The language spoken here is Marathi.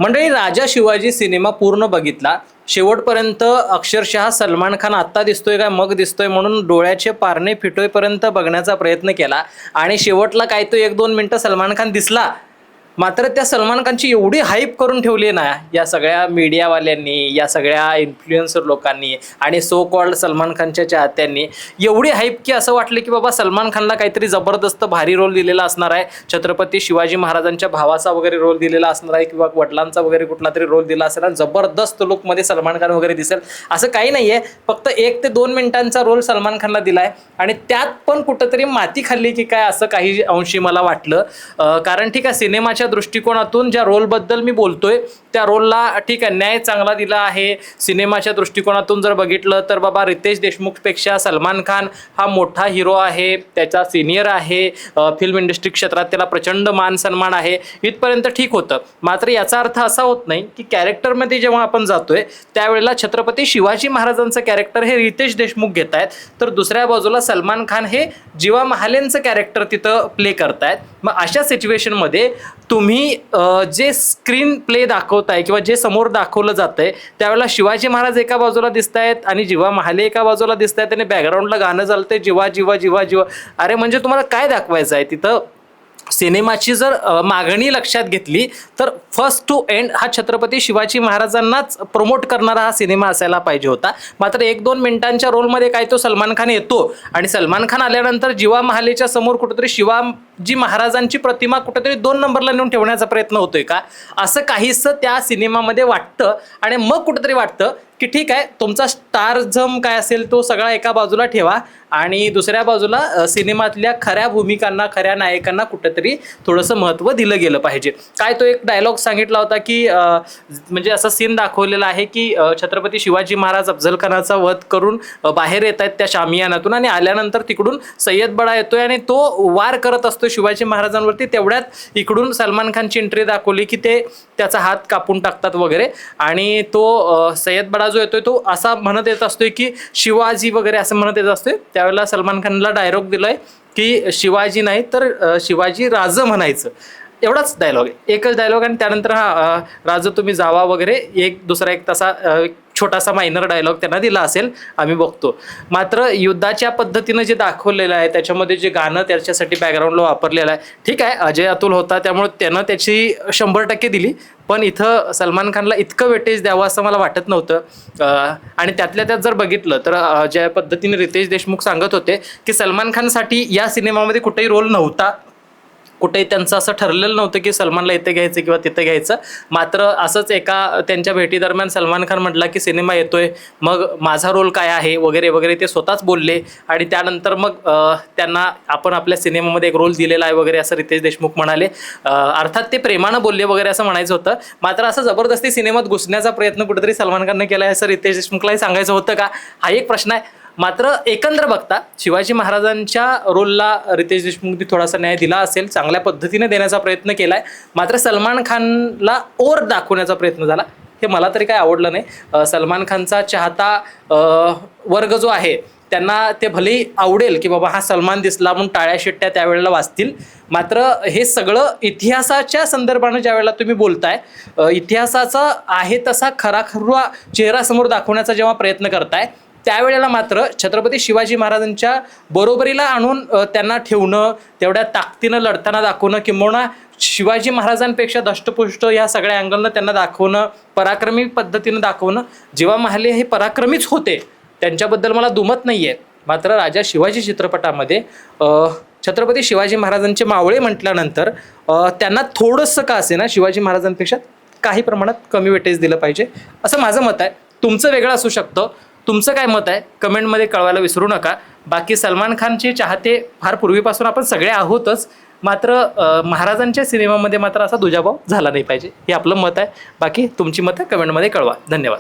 मंडळी, राजा शिवाजी सिनेमा पूर्ण बघितला शेवटपर्यंत. अक्षरशः सलमान खान आत्ता दिसतोय का मग दिसतोय म्हणून डोळ्याचे पारणे फिटोयपर्यंत बघण्याचा प्रयत्न केला आणि शेवटला काय तो 1-2 मिनिटं सलमान खान दिसला. मात्र त्या सलमान खानची एवढी हाईप करून ठेवली ना या सगळ्या मीडियावाल्यांनी, या सगळ्या इन्फ्लुएन्सर लोकांनी आणि सो कॉल्ड सलमान खानच्या चाहत्यांनी, एवढी हाईप की असं वाटलं की बाबा सलमान खानला काहीतरी जबरदस्त भारी रोल दिलेला असणार आहे. छत्रपती शिवाजी महाराजांच्या भावाचा वगैरे रोल दिलेला असणार आहे किंवा वडिलांचा वगैरे कुठला तरी रोल दिला असेल आणि जबरदस्त लुकमध्ये सलमान खान वगैरे दिसेल. असं काही नाही आहे. फक्त 1 ते 2 मिनिटांचा रोल सलमान खानला दिला आहे आणि त्यात पण कुठंतरी माती खाल्ली की काय असं काही अंशी मला वाटलं. कारण ठीक आहे, सिनेमाच्या दृष्टिकोनातून ज्या रोलबद्दल मी बोलतोय त्या रोलला ठीक आहे न्याय चांगला दिला आहे. सिनेमाच्या दृष्टिकोनातून जर बघितलं तर बाबा रितेश देशमुखपेक्षा सलमान खान हा मोठा हिरो आहे, त्याचा सिनियर आहे, फिल्म इंडस्ट्री क्षेत्रात त्याला प्रचंड मान सन्मान आहे, इथपर्यंत ठीक होतं. मात्र याचा अर्थ असा होत नाही की कॅरेक्टरमध्ये जेव्हा आपण जातोय त्यावेळेला छत्रपती शिवाजी महाराजांचं कॅरेक्टर हे रितेश देशमुख घेत आहेत, तर दुसऱ्या बाजूला सलमान खान हे जीवा महालेंचं कॅरेक्टर तिथं प्ले करतायत. मग अशा सिच्युएशनमध्ये तुम्ही जे स्क्रीन प्ले दाखवताय किंवा जे समोर दाखवलं जातंय त्यावेळेला शिवाजी महाराज एका बाजूला दिसत आहेत आणि जीवा महाले एका बाजूला दिसत आहेत आणि बॅकग्राऊंडला गाणं चालतंय जीवा जीवा जीवा जीवा. अरे म्हणजे तुम्हाला काय दाखवायचं आहे तिथं? सिनेमाची जर मागणी लक्षात घेतली तर फर्स्ट टू एंड हा छत्रपती शिवाजी महाराजांनाच प्रमोट करणारा हा सिनेमा असायला पाहिजे होता. मात्र 1-2 मिनिटांच्या रोलमध्ये काय तो सलमान खान येतो आणि सलमान खान आल्यानंतर जीवा महालेच्या समोर कुठेतरी शिवाजी महाराजांची प्रतिमा कुठेतरी 2 नंबरला नेऊन ठेवण्याचा प्रयत्न होतोय का, असं काहीसं त्या सिनेमामध्ये वाटतं. आणि मग कुठेतरी वाटतं की ठीक आहे, तुमचा स्टारझम काय असेल तो सगळा एका बाजूला ठेवा आणि दुसऱ्या बाजूला सिनेमातल्या खऱ्या भूमिकांना, खऱ्या नायकांना कुठेतरी थोडंसं महत्त्व दिलं गेलं पाहिजे. काय तो एक डायलॉग सांगितला होता की म्हणजे असा सीन दाखवलेला आहे की छत्रपती शिवाजी महाराज अफजल खानाचा वध करून बाहेर येत आहेत त्या शामियानातून आणि आल्यानंतर तिकडून सय्यद बडा येतोय आणि तो वार करत असतो शिवाजी महाराजांवरती. तेवढ्यात इकडून सलमान खानची एंट्री दाखवली की ते त्याचा हात कापून टाकतात वगैरे आणि तो सय्यद बडा जो येतोय तो असा म्हणत येत असतोय की शिवाजी वगैरे असं म्हणत येत असतोय. त्यावेळेला सलमान खानला डायलॉग दिलाय की शिवाजी नाही तर शिवाजी राज म्हणायचं. एवढाच डायलॉग आहे, एकच डायलॉग. आणि त्यानंतर हा राज तुम्ही जावा वगैरे दुसरा एक तसा छोटासा मायनर डायलॉग त्यांना दिला असेल, आम्ही बघतो. मात्र युद्धाच्या पद्धतीनं जे दाखवलेलं आहे त्याच्यामध्ये जे गाणं त्याच्यासाठी बॅकग्राऊंडला वापरलेलं आहे, ठीक आहे अजय अतुल होता त्यामुळे त्यानं त्याची 100% दिली, पण इथं सलमान खानला इतकं वेटेज द्यावं असं मला वाटत नव्हतं. आणि त्यातल्या त्यात जर बघितलं तर ज्या पद्धतीने रितेश देशमुख सांगत होते की सलमान खानसाठी या सिनेमामध्ये कुठेही रोल नव्हता, कुठेही त्यांचं असं ठरलेलं नव्हतं की सलमानला इथे घ्यायचं किंवा तिथं घ्यायचं. मात्र असंच एका त्यांच्या भेटीदरम्यान सलमान खान म्हटला की सिनेमा येतोय, मग माझा रोल काय आहे वगैरे वगैरे ते स्वतःच बोलले आणि त्यानंतर मग त्यांना आपण आपल्या सिनेमामध्ये एक रोल दिलेला आहे वगैरे असं रितेश देशमुख म्हणाले. अर्थात ते प्रेमानं बोलले वगैरे असं म्हणायचं होतं. मात्र असं जबरदस्ती सिनेमात घुसण्याचा प्रयत्न कुठेतरी सलमान खानने केला आहे असं रितेश देशमुखलाही सांगायचं होतं का, हा एक प्रश्न आहे. मात्र एकंदर बघता शिवाजी महाराजांच्या रोलला रितेश देशमुखनी थोडासा न्याय दिला असेल, चांगल्या पद्धतीने देण्याचा प्रयत्न केलाय. मात्र सलमान खानला ओर दाखवण्याचा प्रयत्न झाला, हे मला तरी काय आवडलं नाही. सलमान खानचा चाहता वर्ग जो आहे त्यांना ते भलेही आवडेल की बाबा हा सलमान दिसला म्हणून टाळ्या शिट्ट्या त्यावेळेला वाजतील. मात्र हे सगळं इतिहासाच्या संदर्भानं ज्या वेळेला तुम्ही बोलताय, इतिहासाचा आहे तसा खराखुरा चेहरा समोर दाखवण्याचा जेव्हा प्रयत्न करताय त्यावेळेला मात्र छत्रपती शिवाजी महाराजांच्या बरोबरीला आणून त्यांना ठेवणं, तेवढ्या ताकदीनं लढताना दाखवणं, किंबहुना शिवाजी महाराजांपेक्षा धष्टपुष्ट ह्या सगळ्या अँगलनं त्यांना दाखवणं, पराक्रमी पद्धतीनं दाखवणं. जीवा महाले हे पराक्रमीच होते, त्यांच्याबद्दल मला दुमत नाही आहे. मात्र राजा शिवाजी चित्रपटामध्ये छत्रपती शिवाजी महाराजांचे मावळे म्हटल्यानंतर त्यांना थोडंसं का असे ना शिवाजी महाराजांपेक्षा काही प्रमाणात कमी वेटेज दिलं पाहिजे असं माझं मत आहे. तुमचं वेगळं असू शकतं. तुमचं काय मत आहे कमेंटमध्ये कळवायला विसरू नका. बाकी सलमान खानचे चाहते फार पूर्वीपासून आपण सगळे आहोतच, मात्र महाराजांच्या सिनेमामध्ये मात्र असा दुजाभाव झाला नाही पाहिजे, हे आपलं मत आहे. बाकी तुमची मतं कमेंटमध्ये कळवा. धन्यवाद.